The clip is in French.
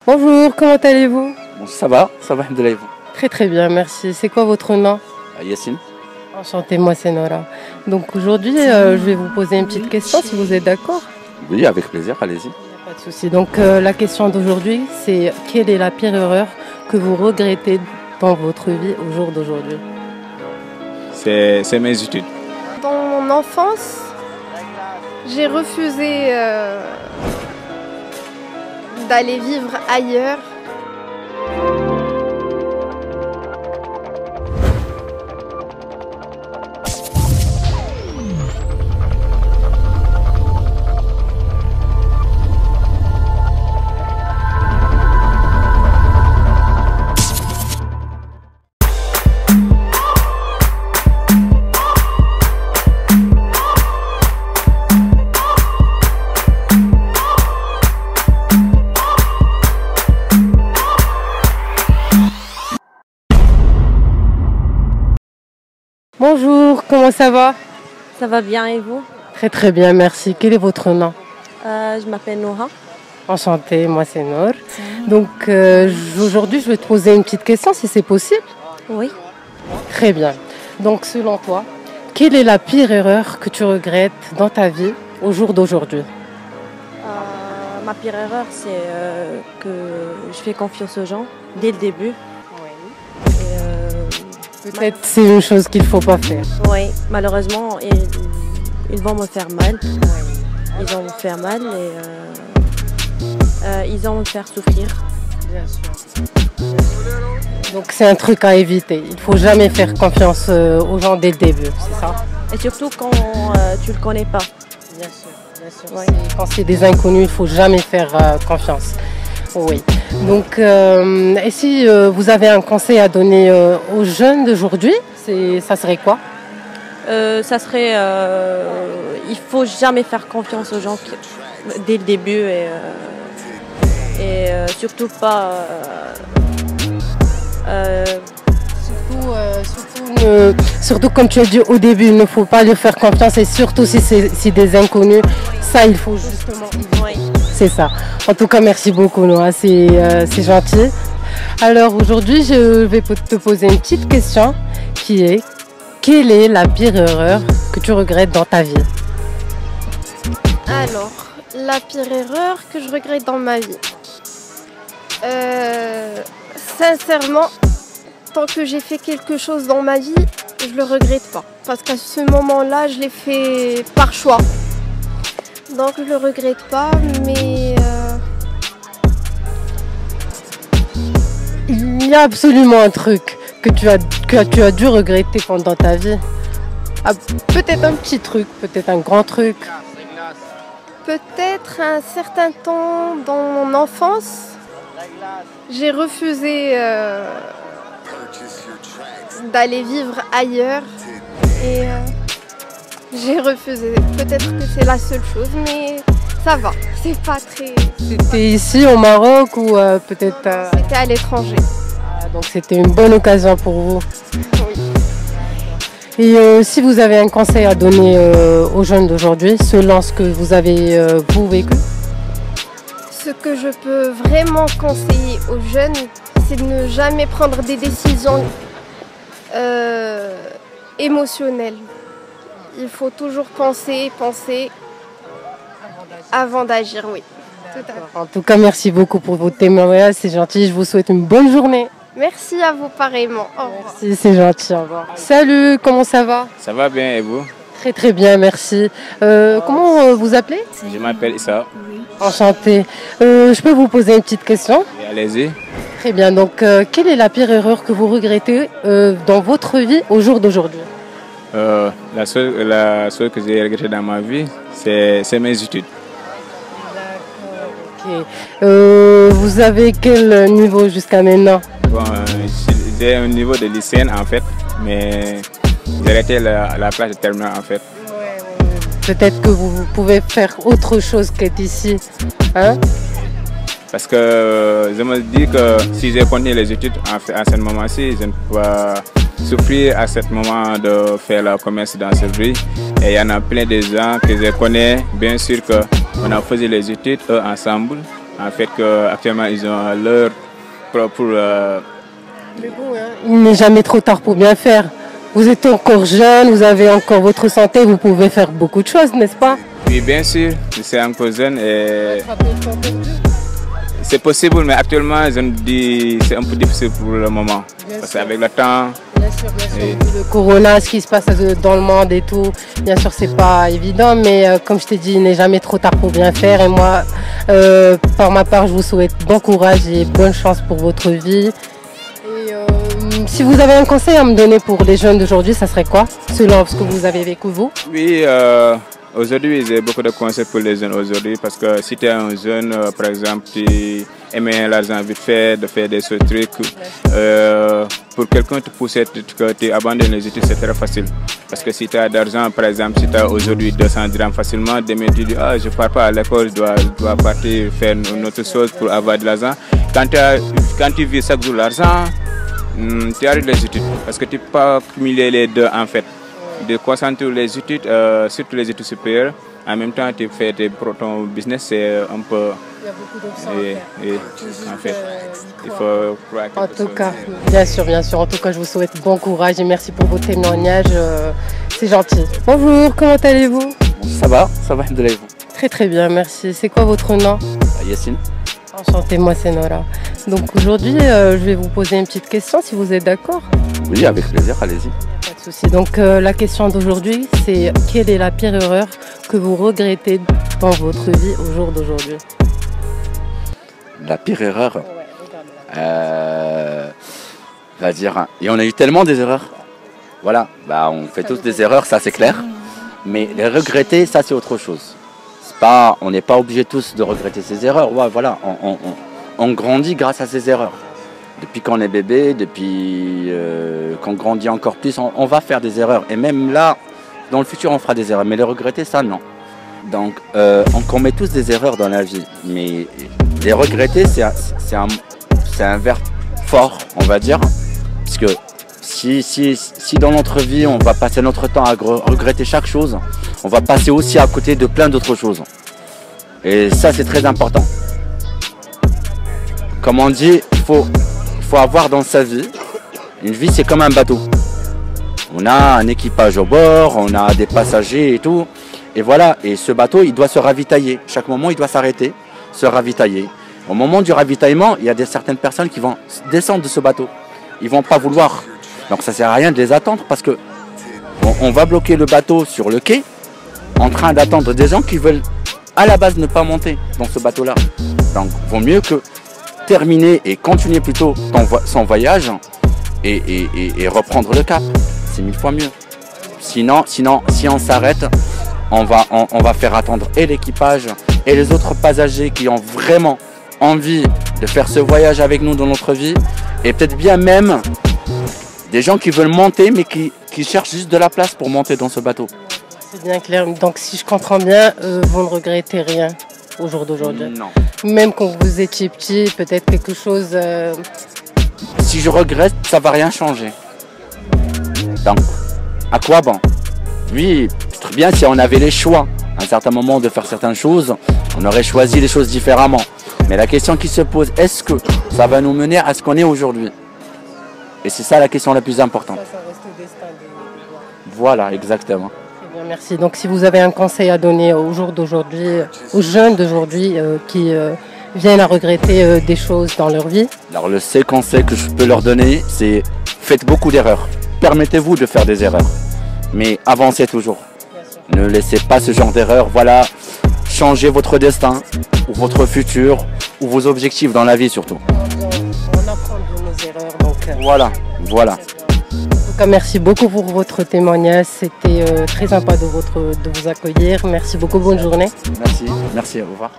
Bonjour, comment allez-vous? Bon, ça va, alhamdoulilah, et vous? Très très bien, merci. C'est quoi votre nom? Yassine. Enchantée, moi c'est Nora. Donc aujourd'hui, je vais vous poser une petite question si vous êtes d'accord. Oui, avec plaisir, allez-y. Pas de souci. Donc la question d'aujourd'hui, c'est quelle est la pire erreur que vous regrettez dans votre vie au jour d'aujourd'hui? C'est mes études. Dans mon enfance, j'ai refusé d'aller vivre ailleurs. Bonjour, comment ça va? Ça va bien et vous? Très très bien, merci. Quel est votre nom? Je m'appelle Nora. Enchantée, moi c'est Nour. Donc aujourd'hui, je vais te poser une petite question si c'est possible. Oui. Très bien. Donc selon toi, quelle est la pire erreur que tu regrettes dans ta vie au jour d'aujourd'hui? Ma pire erreur, c'est que je fais confiance aux gens dès le début. Peut-être c'est une chose qu'il ne faut pas faire. Oui, malheureusement, ils vont me faire mal. Ils vont me faire mal et ils vont me faire souffrir. Bien sûr. Donc c'est un truc à éviter. Il ne faut jamais faire confiance aux gens dès le début, c'est ça? Et surtout quand tu ne le connais pas. Bien sûr, bien sûr. Oui. Quand c'est des inconnus, il ne faut jamais faire confiance. Oui. Donc, et si vous avez un conseil à donner aux jeunes d'aujourd'hui, ça serait quoi? Ça serait, il faut jamais faire confiance aux gens dès le début et surtout pas. Surtout comme tu as dit au début, il ne faut pas leur faire confiance et surtout si c'est des inconnus, ça il faut justement. Oui. C'est ça. En tout cas, merci beaucoup, Noah. C'est gentil. Alors aujourd'hui, je vais te poser une petite question qui est: quelle est la pire erreur que tu regrettes dans ta vie? Alors, la pire erreur que je regrette dans ma vie. Sincèrement, tant que j'ai fait quelque chose dans ma vie, je le regrette pas. Parce qu'à ce moment-là, je l'ai fait par choix. Donc je le regrette pas, mais il y a absolument un truc que tu as dû regretter pendant ta vie. Ah, peut-être un petit truc, peut-être un grand truc. peut-être un certain temps dans mon enfance, j'ai refusé d'aller vivre ailleurs et j'ai refusé. Peut-être que c'est la seule chose, mais ça va. C'est pas très. C'était ici au Maroc ou peut-être. C'était à l'étranger. Donc c'était une bonne occasion pour vous. Oui. Et si vous avez un conseil à donner aux jeunes d'aujourd'hui, selon ce que vous avez vous vécu? Ce que je peux vraiment conseiller aux jeunes, c'est de ne jamais prendre des décisions émotionnelles. Il faut toujours penser avant d'agir, oui. Tout à fait. En tout cas, merci beaucoup pour votre témoignage, c'est gentil. Je vous souhaite une bonne journée. Merci à vous pareillement. Au revoir. Merci, c'est gentil. Au revoir. Salut, comment ça va? Ça va bien et vous? Très très bien, merci. Comment vous appelez? Je m'appelle Issa. Enchanté. Je peux vous poser une petite question? Et allez-y. Très bien, donc quelle est la pire erreur que vous regrettez dans votre vie au jour d'aujourd'hui? La seule que j'ai regrettée dans ma vie, c'est mes études. Ok. Vous avez quel niveau jusqu'à maintenant? Bon, j'ai un niveau de lycéenne en fait, mais j'ai arrêté la classe de terminale en fait. Peut-être que vous pouvez faire autre chose qu'être ici, hein? Parce que je me dis que si j'ai continué les études à ce moment-ci, je ne peux pas souffrir à ce moment de faire le commerce dans cette vie. Et il y en a plein de gens que je connais, bien sûr qu'on a fait les études eux, ensemble. En fait, qu'actuellement, ils ont leur propre... Mais bon, hein, il n'est jamais trop tard pour bien faire. Vous êtes encore jeune, vous avez encore votre santé, vous pouvez faire beaucoup de choses, n'est-ce pas? Oui, bien sûr, c'est encore jeune et c'est possible, mais actuellement, je me dis c'est un peu difficile pour le moment. Bien parce sûr. qu'avec le temps... Bien sûr, Et- vu le corona, ce qui se passe dans le monde et tout, bien sûr, c'est pas évident, mais comme je t'ai dit, il n'est jamais trop tard pour bien faire. Et moi, par ma part, je vous souhaite bon courage et bonne chance pour votre vie. Et si vous avez un conseil à me donner pour les jeunes d'aujourd'hui, ça serait quoi, selon ce que vous avez vécu vous? Oui, aujourd'hui, j'ai beaucoup de conseils pour les jeunes aujourd'hui parce que si tu es un jeune, par exemple, tu aimes l'argent vite fait, de faire des ce trucs, pour quelqu'un te pousser que tu abandonnes les études, c'est très facile. Parce que si tu as d'argent, par exemple, si tu as aujourd'hui 200 dirhams facilement, demain tu dis, ah, je ne pars pas à l'école, je dois partir faire une autre chose pour avoir de l'argent. Quand tu vis chaque jour l'argent, tu arrêtes les études parce que tu peux pas cumuler les deux en fait. De concentrer les études, surtout les études supérieures, en même temps tu fais ton business, c'est un peu... Il y a beaucoup d'options. En fait, il faut croire En quelque tout chose. cas, bien sûr. En tout cas, je vous souhaite bon courage et merci pour vos témoignages. C'est gentil. Bonjour, comment allez-vous? Ça va, alhamdoulilah, et vous? Très bien, merci. C'est quoi votre nom? Yacine. Enchantée, moi c'est Nora. Donc aujourd'hui, je vais vous poser une petite question si vous êtes d'accord. Oui, avec plaisir, allez-y. Pas de souci. Donc la question d'aujourd'hui, c'est quelle est la pire erreur que vous regrettez dans votre vie au jour d'aujourd'hui? La pire erreur, va dire, et on a eu tellement des erreurs. Voilà, bah, on fait tous des erreurs, ça c'est clair. Mais les regretter, ça c'est autre chose. C'est pas, on n'est pas obligé tous de regretter ses erreurs. Ouais, voilà, on grandit grâce à ses erreurs. Depuis qu'on est bébé, depuis qu'on grandit encore plus, on va faire des erreurs. Et même là, dans le futur, on fera des erreurs. Mais les regretter, ça non. Donc, on commet tous des erreurs dans la vie. Mais les regretter, c'est un verbe fort, on va dire. Parce que si dans notre vie, on va passer notre temps à regretter chaque chose, on va passer aussi à côté de plein d'autres choses. Et ça, c'est très important. Comme on dit, il faut avoir dans sa vie, une vie, c'est comme un bateau. On a un équipage au bord, on a des passagers et tout. Et voilà, et ce bateau, il doit se ravitailler. Chaque moment, il doit s'arrêter, se ravitailler. Au moment du ravitaillement, il y a certaines personnes qui vont descendre de ce bateau. Ils vont pas vouloir. Donc ça sert à rien de les attendre parce que on va bloquer le bateau sur le quai en train d'attendre des gens qui veulent à la base ne pas monter dans ce bateau-là. Donc vaut mieux que terminer et continuer plutôt son voyage et reprendre le cap. C'est 1000 fois mieux. Sinon, si on s'arrête, on va faire attendre et l'équipage et les autres passagers qui ont vraiment envie de faire ce voyage avec nous dans notre vie, et peut-être bien même des gens qui veulent monter mais qui cherchent juste de la place pour monter dans ce bateau. C'est bien clair. Donc si je comprends bien, vous ne regrettez rien au jour d'aujourd'hui? Non. Même quand vous étiez petit, peut-être quelque chose... Si je regrette, ça va rien changer. Donc, à quoi bon? Oui, très bien, si on avait les choix à un certain moment de faire certaines choses, on aurait choisi les choses différemment. Mais la question qui se pose, est-ce que ça va nous mener à ce qu'on est aujourd'hui? Et c'est ça la question la plus importante. Ça reste au destin de... Voilà, exactement. Très bien, merci. Donc si vous avez un conseil à donner au jour d'aujourd'hui, aux jeunes d'aujourd'hui qui viennent à regretter des choses dans leur vie. Alors le seul conseil que je peux leur donner, c'est faites beaucoup d'erreurs. Permettez-vous de faire des erreurs. Mais avancez toujours. Ne laissez pas ce genre d'erreurs. Voilà, changez votre destin, ou votre futur, ou vos objectifs dans la vie surtout. On apprend de nos erreurs. Donc, Voilà. en tout cas, merci beaucoup pour votre témoignage. C'était très sympa de vous accueillir. Merci beaucoup. Bonne journée. Merci, au revoir.